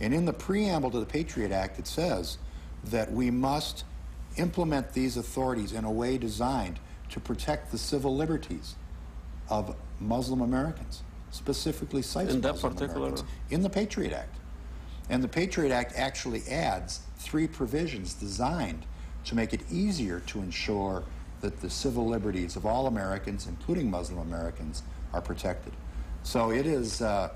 And in the preamble to the Patriot Act, it says that we must implement these authorities in a way designed to protect the civil liberties of Muslim Americans, specifically cites Muslim Americans in the Patriot Act. And the Patriot Act actually adds 3 provisions designed to make it easier to ensure that the civil liberties of all Americans, including Muslim Americans, are protected. So it is, a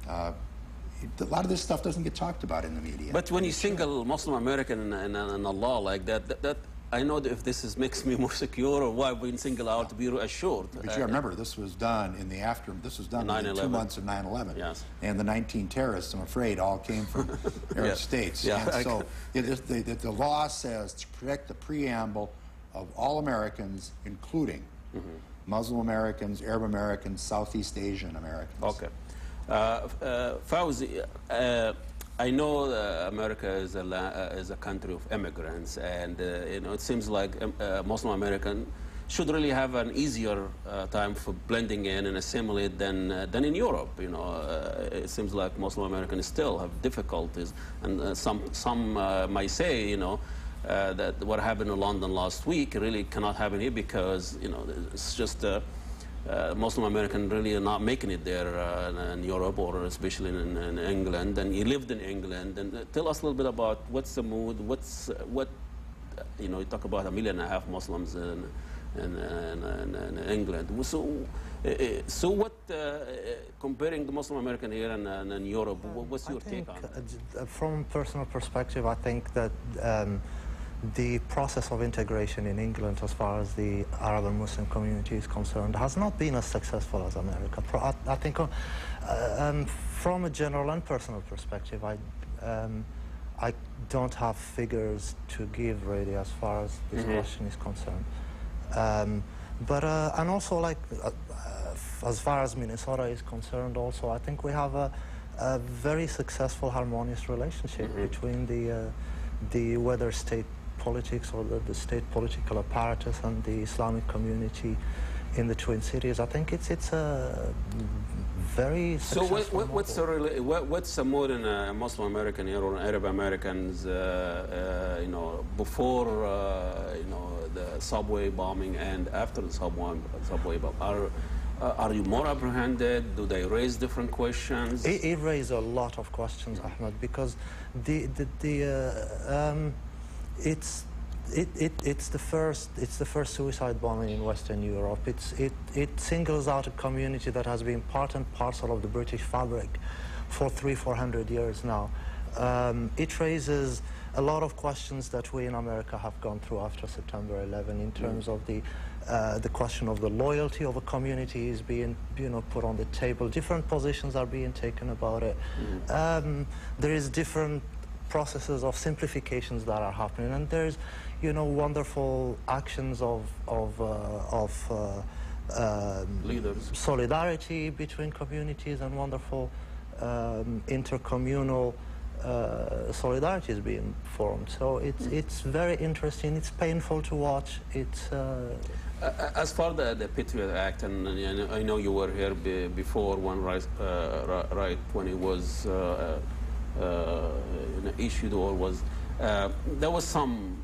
lot of this stuff doesn't get talked about in the media. But when you single Muslim American in a law like that, I know that if this makes me more secure, or why being singled out to be assured. But you remember, this was done in the this was done within 2 months of 9/11. Yes. And the 19 terrorists, I'm afraid, all came from Arab states. Yeah. And so the law says to protect the preamble of all Americans, including Muslim Americans, Arab Americans, Southeast Asian Americans. Okay. Fawzi, I know America is a country of immigrants, and you know, it seems like Muslim American should really have an easier time for blending in and assimilate than in Europe. You know, it seems like Muslim Americans still have difficulties, and some might say, you know, that what happened in London last week really cannot happen here because, you know, it's just Muslim American really are not making it there in Europe, or especially in England. And you lived in England, and tell us a little bit about what's the mood, what you know, you talk about 1.5 million Muslims in England. So what, comparing the Muslim American here and in Europe, what's your take on it? From personal perspective, I think that the process of integration in England, as far as the Arab and Muslim community is concerned, has not been as successful as America. I think from a general and personal perspective, I don't have figures to give really as far as this question is concerned. And also, like, as far as Minnesota is concerned also, I think we have a very successful, harmonious relationship between the whether state politics or the state political apparatus and the Islamic community in the Twin Cities. I think it's a very successful So what's the mood in Muslim American here or Arab Americans, you know, before you know, the subway bombing and after the subway bombing? Are you more apprehended? Do they raise different questions? It raises a lot of questions, Ahmed, because it's the first suicide bombing in Western Europe. It singles out a community that has been part and parcel of the British fabric for 300-400 years now. It raises a lot of questions that we in America have gone through after September 11 in terms of the question of the loyalty of a community is being, you know, put on the table. Different positions are being taken about it. There is different processes of simplifications that are happening, and there's, you know, wonderful actions of leaders, solidarity between communities, and wonderful intercommunal solidarity is being formed. So it's very interesting. It's painful to watch. It's as far as the Patriot Act, and I know you were here before when when it was issued, or was there was some,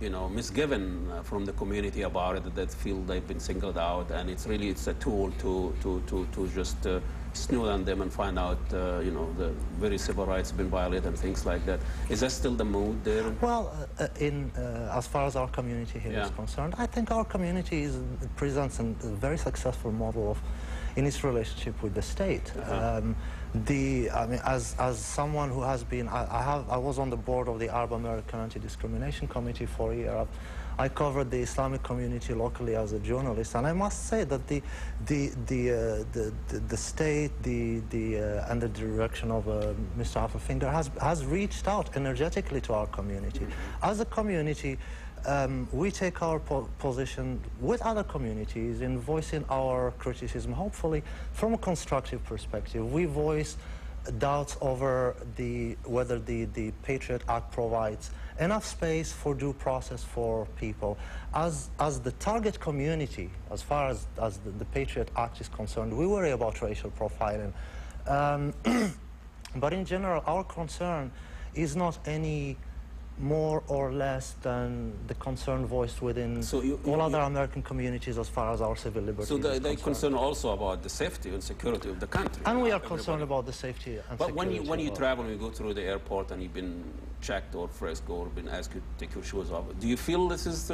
you know, misgiven from the community about it, that feel they've been singled out, and it's a tool to just snoot on them and find out, you know, the very civil rights have been violated and things like that. Is that still the mood there? Well, as far as our community here is concerned, I think our community presents a very successful model in its relationship with the state. I mean, as someone who has been, I was on the board of the Arab American Anti-Discrimination Committee for a year. I covered the Islamic community locally as a journalist, and I must say that the state, under the direction of Mr. Heffelfinger, has reached out energetically to our community. As a community, we take our position with other communities in voicing our criticism, hopefully from a constructive perspective. We voice doubts over whether the Patriot Act provides enough space for due process for people. As the target community, as far as the Patriot Act is concerned, we worry about racial profiling. But in general, our concern is not any more or less than the concern voiced within all other American communities as far as our civil liberties. So they concern also about the safety and security of the country. And we are concerned about the safety and but security. But when you travel and you go through the airport and you've been checked or frisked or been asked to take your shoes off, do you feel this is,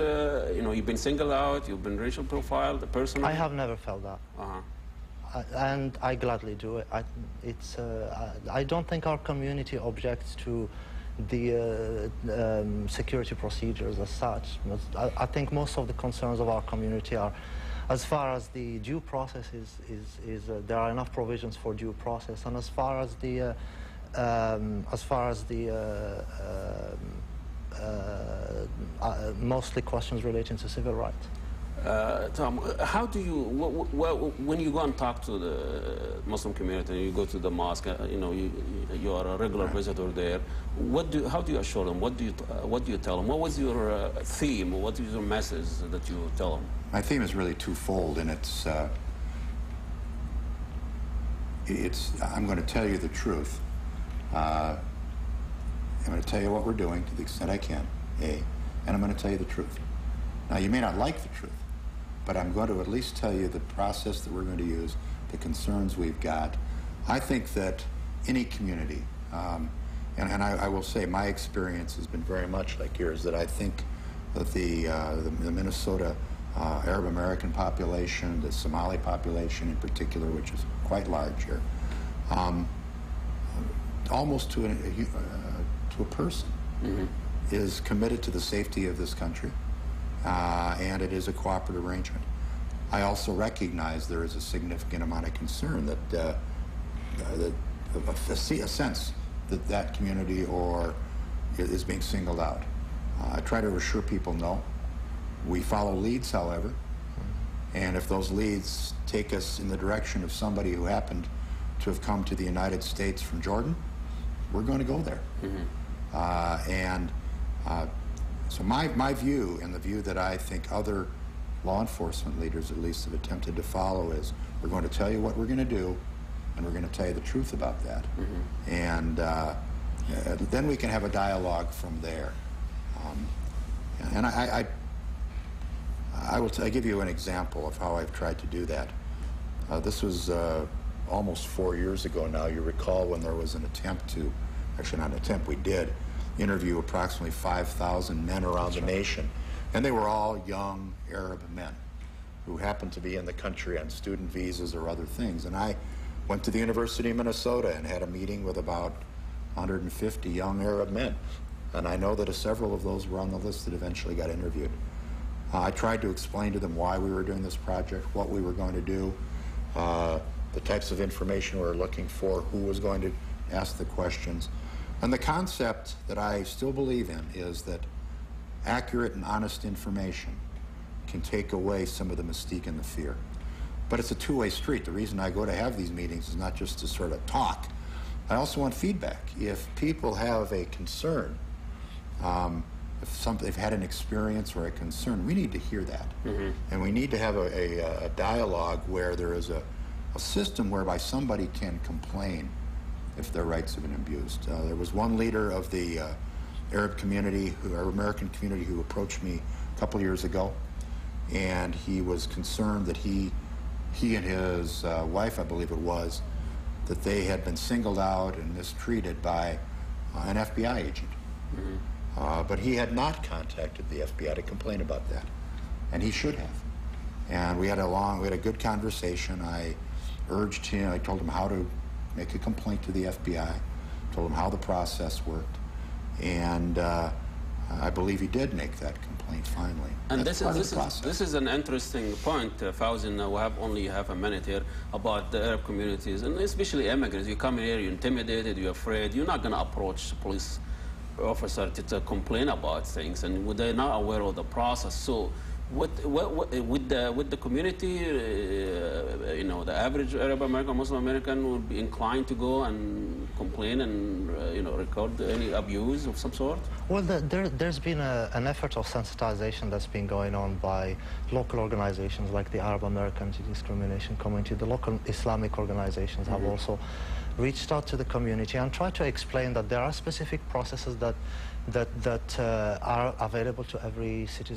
you've been singled out, you've been racial profiled, the person? I have never felt that. And I gladly do it. I don't think our community objects to the security procedures as such. I think most of the concerns of our community are, as far as the due process there are enough provisions for due process, and as far as the mostly questions relating to civil rights. Tom, how do you, when you go and talk to the Muslim community, you go to the mosque, you are a regular visitor there, how do you assure them? What do you tell them? What was your theme? What is your message that you tell them? My theme is really twofold, and I'm going to tell you the truth. I'm going to tell you what we're doing to the extent I can, and I'm going to tell you the truth. Now, you may not like the truth, but I'm going to at least tell you the process that we're going to use, the concerns we've got. I think that any community, and I will say my experience has been very much like yours, that I think that the Minnesota Arab American population, the Somali population in particular, which is quite large here, almost to a person, is committed to the safety of this country. And it is a cooperative arrangement. I also recognize there is a significant amount of concern that a sense that that community is being singled out. I try to assure people no. We follow leads, however, and if those leads take us in the direction of somebody who happened to have come to the United States from Jordan, we're going to go there. So my view, and the view that I think other law enforcement leaders at least have attempted to follow, is we're going to tell you what we're going to do, and we're going to tell you the truth about that. And then we can have a dialogue from there. And I will give you an example of how I've tried to do that. This was almost 4 years ago now. You recall when there was an attempt to, actually not an attempt, we did interview approximately 5,000 men around the nation. And they were all young Arab men who happened to be in the country on student visas or other things. And I went to the University of Minnesota and had a meeting with about 150 young Arab men. And I know that several of those were on the list that eventually got interviewed. I tried to explain to them why we were doing this project, what we were going to do, the types of information we were looking for, who was going to ask the questions. And the concept that I still believe in is that accurate and honest information can take away some of the mystique and the fear. But it's a two-way street. The reason I go to have these meetings is not just to sort of talk. I also want feedback. If people have a concern, if they've had an experience or a concern, we need to hear that. And we need to have a dialogue where there is a system whereby somebody can complain if their rights have been abused. There was one leader of the Arab community, Arab American community, who approached me a couple years ago, and he was concerned that he and his wife, I believe it was, that they had been singled out and mistreated by an FBI agent. But he had not contacted the FBI to complain about that, and he should have. And we had a good conversation. I urged him, I told him how to make a complaint to the FBI, told him how the process worked, and I believe he did make that complaint finally. And this is an interesting point, Fauzin. We only have a minute here about the Arab communities, and especially immigrants. You come here, you're intimidated, you're afraid. You're not going to approach a police officer to complain about things, and they're not aware of the process. So With the community, the average Arab American, Muslim American would be inclined to go and complain and record any abuse of some sort? Well, there's been an effort of sensitization that's been going on by local organizations like the Arab American Anti-Discrimination Committee. The local Islamic organizations have also reached out to the community and tried to explain that there are specific processes that are available to every citizen.